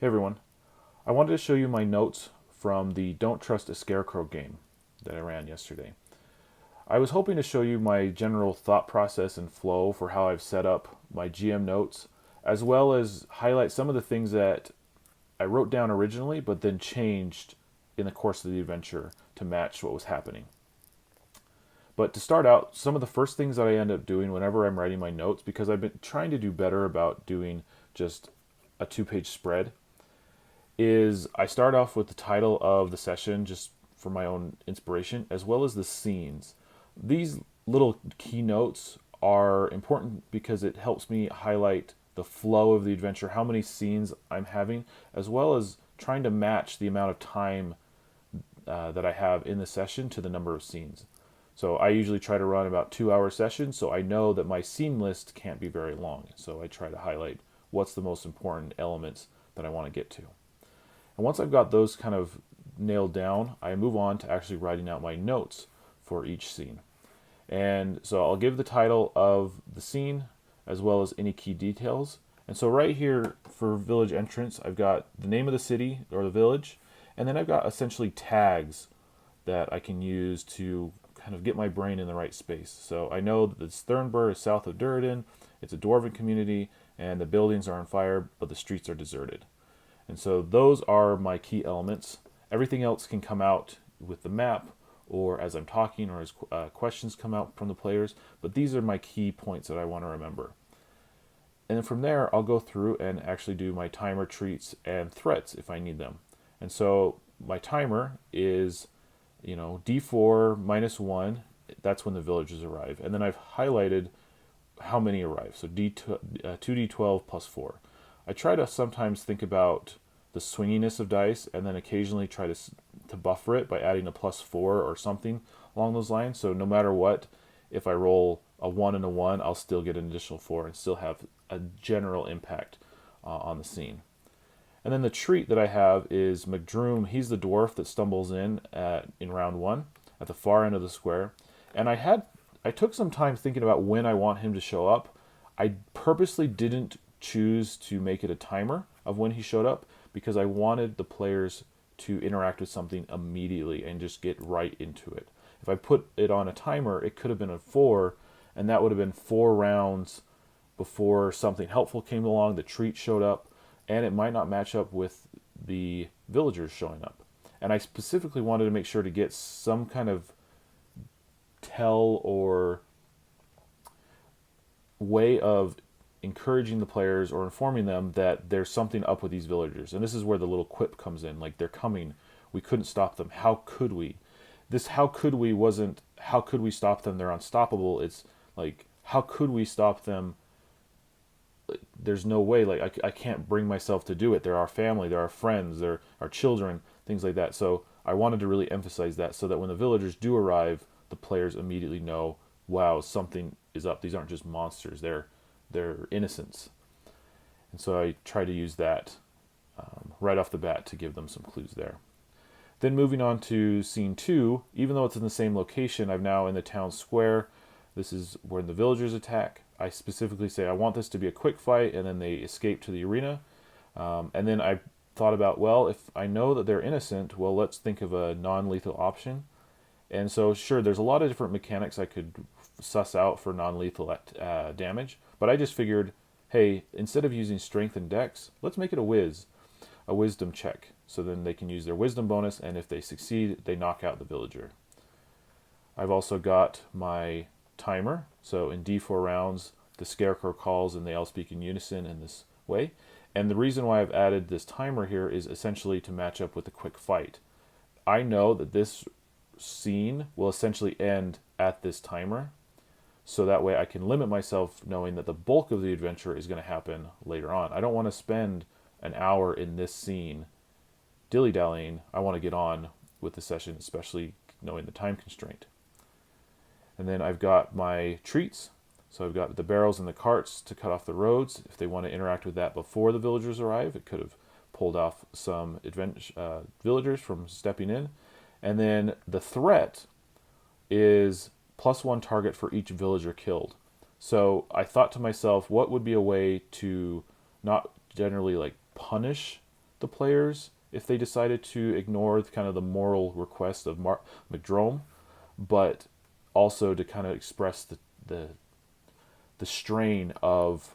Hey everyone, I wanted to show you my notes from the Don't Trust a Scarecrow game that I ran yesterday. I was hoping to show you my general thought process and flow for how I've set up my GM notes, as well as highlight some of the things that I wrote down originally but then changed in the course of the adventure to match what was happening. But to start out, some of the first things that I end up doing whenever I'm writing my notes, because I've been trying to do better about doing just a 2-page spread, is I start off with the title of the session just for my own inspiration, as well as the scenes. These little keynotes are important because it helps me highlight the flow of the adventure, how many scenes I'm having, as well as trying to match the amount of time that I have in the session to the number of scenes. So I usually try to run about 2-hour sessions, so I know that my scene list can't be very long. So I try to highlight what's the most important elements that I want to get to. And once I've got those kind of nailed down, I move on to actually writing out my notes for each scene. And so I'll give the title of the scene as well as any key details. And so right here for village entrance, I've got the name of the city or the village, and then I've got essentially tags that I can use to kind of get my brain in the right space. So I know that Sternberg is south of Durden, it's a dwarven community, and the buildings are on fire, but the streets are deserted. And so those are my key elements. Everything else can come out with the map or as I'm talking or as questions come out from the players. But these are my key points that I want to remember. And then from there, I'll go through and actually do my timer, treats, and threats if I need them. And so my timer is, D4 -1. That's when the villagers arrive. And then I've highlighted how many arrive. So 2d12 plus 4. I try to sometimes think about the swinginess of dice and then occasionally try to buffer it by adding a +4 or something along those lines. So no matter what, if I roll a 1 and a 1, I'll still get an additional 4 and still have a general impact on the scene. And then the treat that I have is McDroom. He's the dwarf that stumbles in round 1 at the far end of the square. And I took some time thinking about when I want him to show up. I purposely didn't choose to make it a timer of when he showed up because I wanted the players to interact with something immediately and just get right into it. If I put it on a timer, it could have been a 4, and that would have been 4 rounds before something helpful came along, the treat showed up, and it might not match up with the villagers showing up. And I specifically wanted to make sure to get some kind of tell or way of encouraging the players or informing them that there's something up with these villagers. And this is where the little quip comes in, like they're coming. We couldn't stop them. How could we? This how could we wasn't how could we stop them? They're unstoppable. It's like how could we stop them? There's no way. Like I can't bring myself to do it. They're our family. They're our friends. They're our children. Things like that. So I wanted to really emphasize that so that when the villagers do arrive, the players immediately know, wow, something is up. These aren't just monsters. They're innocents. And so I try to use that right off the bat to give them some clues there. Then moving on to scene 2, even though it's in the same location, I'm now in the town square. This is where the villagers attack. I specifically say I want this to be a quick fight, and then they escape to the arena. And then I thought about, well, if I know that they're innocent, well, let's think of a non-lethal option. And so, sure, there's a lot of different mechanics I could suss out for non-lethal damage, but I just figured, hey, instead of using strength and dex, let's make it a wisdom check. So then they can use their wisdom bonus, and if they succeed, they knock out the villager. I've also got my timer. So in D4 rounds, the Scarecrow calls and they all speak in unison in this way. And the reason why I've added this timer here is essentially to match up with the quick fight. I know that this scene will essentially end at this timer, so that way I can limit myself knowing that the bulk of the adventure is going to happen later on. I don't want to spend an hour in this scene dilly-dallying. I want to get on with the session, especially knowing the time constraint. And then I've got my treats. So I've got the barrels and the carts to cut off the roads. If they want to interact with that before the villagers arrive, it could have pulled off some villagers from stepping in. And then the threat is +1 target for each villager killed. So I thought to myself, what would be a way to not generally like punish the players if they decided to ignore kind of the moral request of McDrome, but also to kind of express the the strain of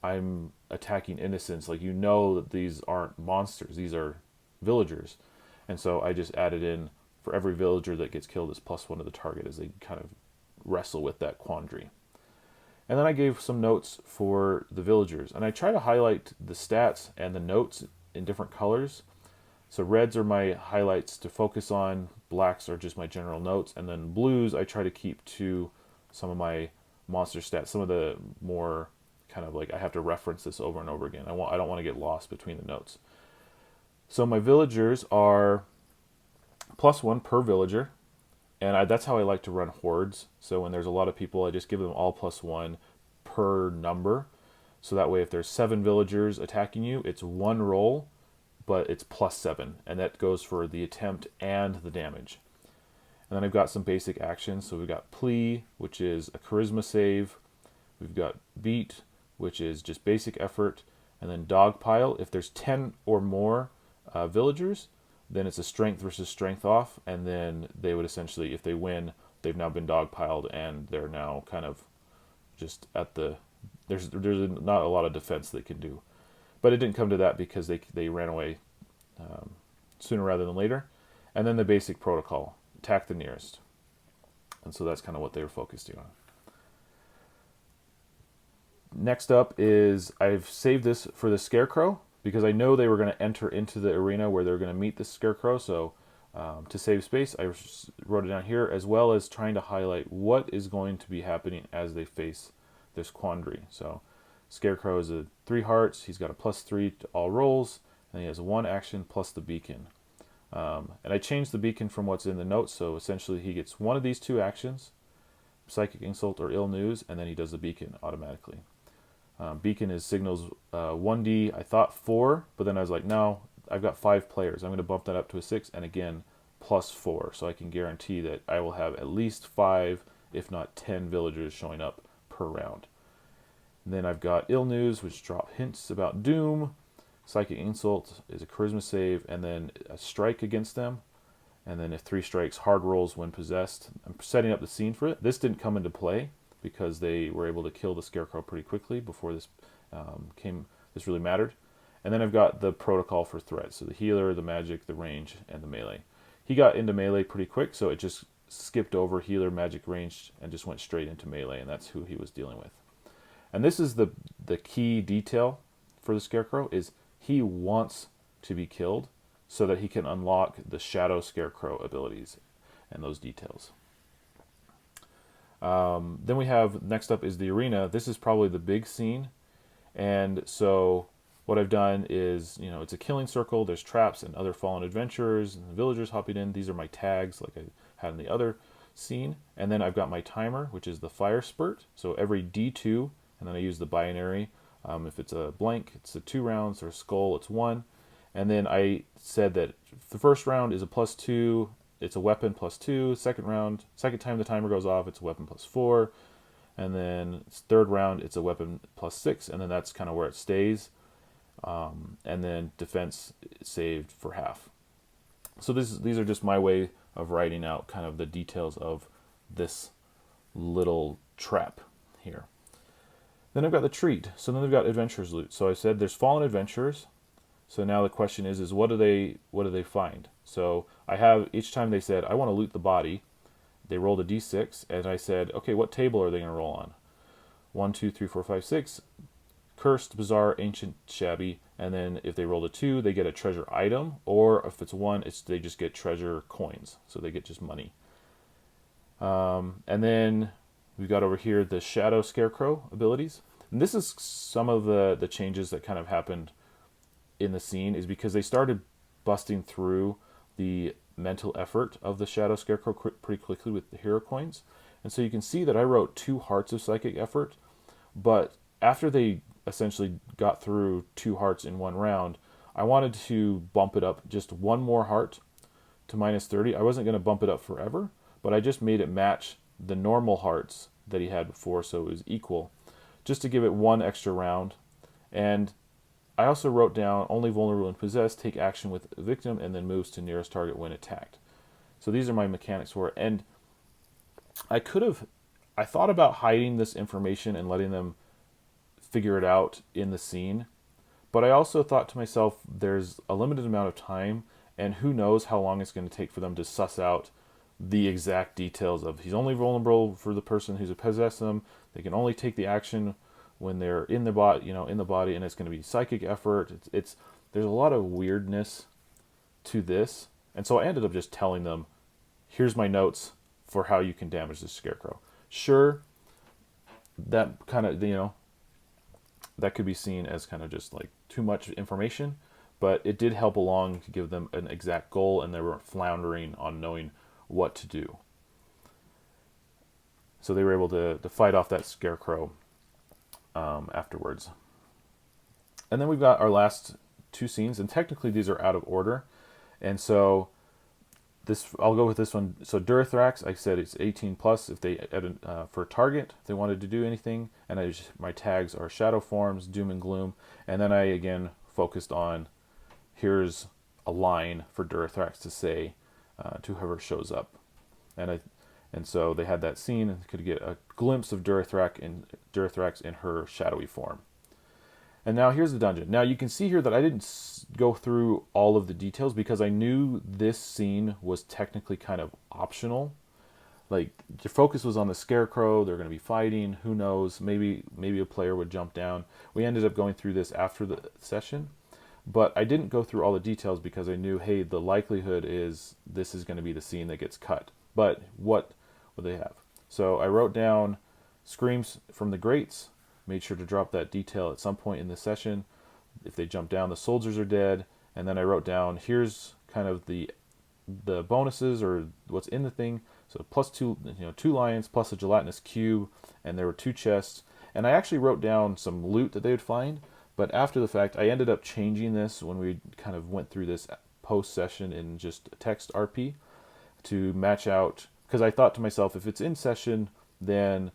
I'm attacking innocents. Like, you know that these aren't monsters; these are villagers, and so I just added in for every villager that gets killed is +1 to the target as they kind of wrestle with that quandary. And then I gave some notes for the villagers, and I try to highlight the stats and the notes in different colors. So reds are my highlights to focus on, blacks are just my general notes, and then blues I try to keep to some of my monster stats, some of the more kind of like I have to reference this over and over again. I don't want to get lost between the notes. So my villagers are +1 per villager, and that's how I like to run hordes. So when there's a lot of people, I just give them all +1 per number. So that way, if there's 7 villagers attacking you, it's 1 roll, but it's +7, and that goes for the attempt and the damage. And then I've got some basic actions. So we've got plea, which is a charisma save. We've got beat, which is just basic effort, and then dogpile. If there's 10 or more villagers, then it's a strength versus strength off, and then they would essentially, if they win, they've now been dogpiled, and they're now kind of just at the there's not a lot of defense they can do. But it didn't come to that because they ran away sooner rather than later. And then the basic protocol, attack the nearest. And so that's kind of what they were focusing on. Next up is I've saved this for the Scarecrow because I know they were going to enter into the arena where they're going to meet the Scarecrow. So to save space, I wrote it down here, as well as trying to highlight what is going to be happening as they face this quandary. So Scarecrow is a 3 hearts. He's got a +3 to all rolls, and he has 1 action plus the beacon. And I changed the beacon from what's in the notes, so essentially he gets one of these 2 actions, Psychic Insult or Ill News, and then he does the beacon automatically. Beacon is signals 1d, I thought 4, but then I was like, no, I've got 5 players. I'm going to bump that up to a 6, and again, +4, so I can guarantee that I will have at least 5, if not 10 villagers showing up per round. And then I've got Ill News, which drop hints about doom. Psychic Insult is a charisma save, and then a strike against them. And then if 3 strikes, hard rolls when possessed. I'm setting up the scene for it. This didn't come into play because they were able to kill the Scarecrow pretty quickly before this this really mattered. And then I've got the protocol for threats. So the healer, the magic, the range, and the melee. He got into melee pretty quick, so it just skipped over healer, magic, range, and just went straight into melee, and that's who he was dealing with. And this is the key detail for the Scarecrow, is he wants to be killed so that he can unlock the Shadow Scarecrow abilities and those details. Then we have, next up is the arena. This is probably the big scene. And so what I've done is, it's a killing circle. There's traps and other fallen adventurers and villagers hopping in. These are my tags like I had in the other scene. And then I've got my timer, which is the fire spurt. So every D2, and then I use the binary. If it's a blank, it's a 2 rounds, or a skull, it's 1. And then I said that the first round is a +2, it's a weapon +2. Second time the timer goes off, it's a weapon +4. And then third round, it's a weapon +6, and then that's kind of where it stays. And then defense saved for half. So these are just my way of writing out kind of the details of this little trap here. Then I've got the treat. So then they've got adventurers loot. So I said there's fallen adventurers. So now the question is what do they find? So I have, each time they said I want to loot the body, they rolled a d6, and I said, okay, what table are they going to roll on? 1, 2, 3, 4, 5, 6. Cursed, bizarre, ancient, shabby, and then if they roll a 2, they get a treasure item, or if it's 1, they just get treasure coins, so they get just money. And then we've got over here the Shadow Scarecrow abilities. And this is some of the changes that kind of happened in the scene, is because they started busting through the mental effort of the Shadow Scarecrow pretty quickly with the hero coins. And so you can see that I wrote 2 hearts of psychic effort, but after they essentially got through 2 hearts in 1 round, I wanted to bump it up just 1 more heart to -30. I wasn't going to bump it up forever, but I just made it match the normal hearts that he had before, so it was equal, just to give it 1 extra round. And I also wrote down only vulnerable when possessed, take action with victim, and then moves to nearest target when attacked. So these are my mechanics for it. And I could have, I thought about hiding this information and letting them figure it out in the scene. But I also thought to myself, there's a limited amount of time, and who knows how long it's going to take for them to suss out the exact details of he's only vulnerable for the person who's possessed them. They can only take the action when they're in the body, in the body, and it's going to be psychic effort. It's there's a lot of weirdness to this, and so I ended up just telling them, here's my notes for how you can damage the Scarecrow. Sure, that kind of that could be seen as kind of just like too much information, but it did help along to give them an exact goal, and they weren't floundering on knowing what to do. So they were able to fight off that Scarecrow afterwards. And then we've got our last two scenes, and technically these are out of order. And so I'll go with this one. So Durithrax, I said it's 18 plus if they for target, if they wanted to do anything. And my tags are Shadow Forms, Doom and Gloom. And then I again focused on here's a line for Durithrax to say to whoever shows up. And so they had that scene and could get a glimpse of Durithrax in her shadowy form. And now here's the dungeon. Now you can see here that I didn't go through all of the details because I knew this scene was technically kind of optional. Like, your focus was on the Scarecrow, they're going to be fighting, who knows, maybe a player would jump down. We ended up going through this after the session, but I didn't go through all the details because I knew, hey, the likelihood is this is going to be the scene that gets cut. But what would they have? So I wrote down screams from the grates, made sure to drop that detail at some point in the session. If they jump down, the soldiers are dead. And then I wrote down, here's kind of the bonuses or what's in the thing. So +2, 2 lions plus a gelatinous cube, and there were 2 chests. And I actually wrote down some loot that they would find, but after the fact, I ended up changing this when we kind of went through this post session in just text RP to match out, because I thought to myself, if it's in session, then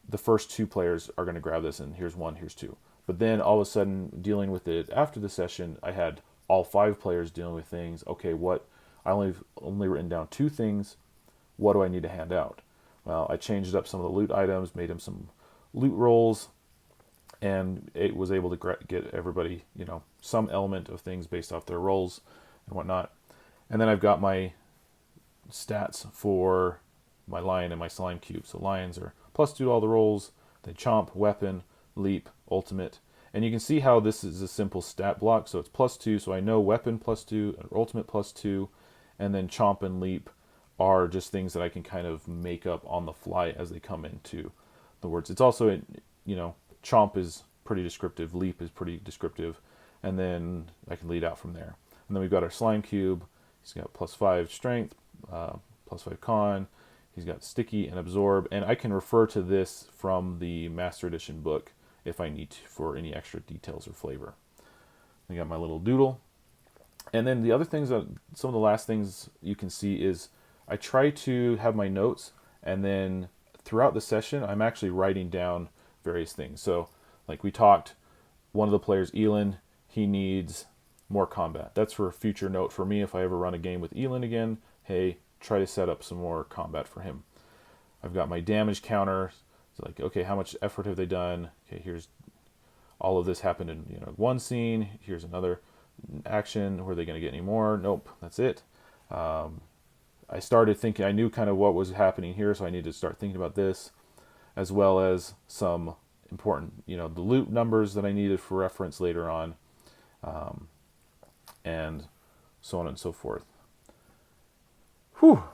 the first 2 players are going to grab this, and here's 1, here's 2. But then all of a sudden, dealing with it after the session, I had all 5 players dealing with things. Okay, I only written down 2 things. What do I need to hand out? Well, I changed up some of the loot items, made them some loot rolls, and it was able to get everybody, some element of things based off their rolls and whatnot. And then I've got my stats for my lion and my slime cube. So lions are +2 to all the rolls. They chomp, weapon, leap, ultimate. And you can see how this is a simple stat block. So it's +2, so I know weapon +2, ultimate +2, and then chomp and leap are just things that I can kind of make up on the fly as they come into the words. It's also, chomp is pretty descriptive, leap is pretty descriptive, and then I can lead out from there. And then we've got our slime cube. He's got +5 strength, +5 con. He's got sticky and absorb, and I can refer to this from the Master Edition book if I need to for any extra details or flavor. I got my little doodle. And then the other things, some of the last things you can see is I try to have my notes, and then throughout the session, I'm actually writing down various things. So, like we talked, one of the players, Elin, he needs more combat. That's for a future note for me if I ever run a game with Elin again. Hey, try to set up some more combat for him. I've got my damage counter. It's like, okay, how much effort have they done? Okay, here's all of this happened in one scene. Here's another action. Were they going to get any more? Nope, that's it. I started thinking, I knew kind of what was happening here, so I needed to start thinking about this, as well as some important, the loot numbers that I needed for reference later on, and so on and so forth. Whew.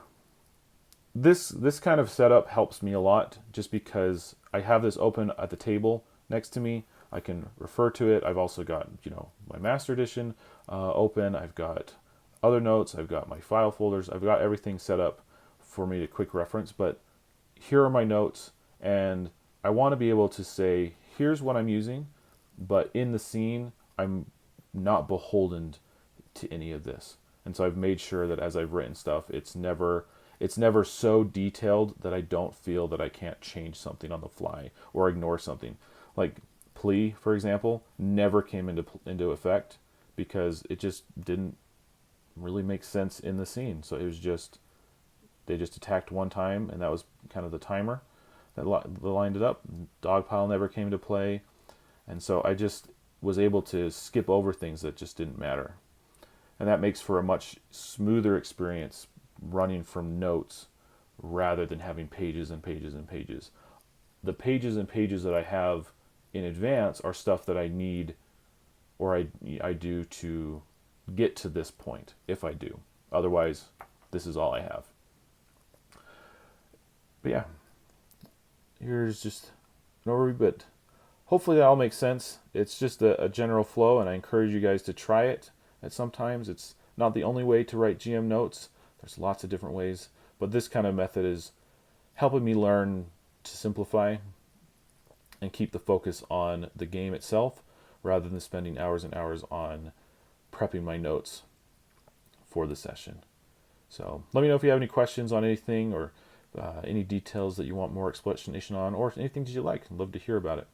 This kind of setup helps me a lot, just because I have this open at the table next to me. I can refer to it. I've also got, my Master Edition open. I've got other notes. I've got my file folders. I've got everything set up for me to quick reference. But here are my notes, and I want to be able to say, here's what I'm using, but in the scene, I'm not beholden to any of this. And so I've made sure that as I've written stuff, it's never so detailed that I don't feel that I can't change something on the fly or ignore something. Like, plea, for example, never came into effect because it just didn't really make sense in the scene. So it was just, they just attacked one time, and that was kind of the timer that lined it up. Dogpile never came into play, and so I just was able to skip over things that just didn't matter. And that makes for a much smoother experience running from notes rather than having pages and pages and pages. The pages and pages that I have in advance are stuff that I need, or I do to get to this point, if I do. Otherwise, this is all I have. But yeah, here's just an overview, but hopefully that all makes sense. It's just a general flow, and I encourage you guys to try it at some times. It's not the only way to write GM notes. There's lots of different ways, but this kind of method is helping me learn to simplify and keep the focus on the game itself rather than spending hours and hours on prepping my notes for the session. So let me know if you have any questions on anything, or any details that you want more explanation on, or anything that you like. I'd love to hear about it.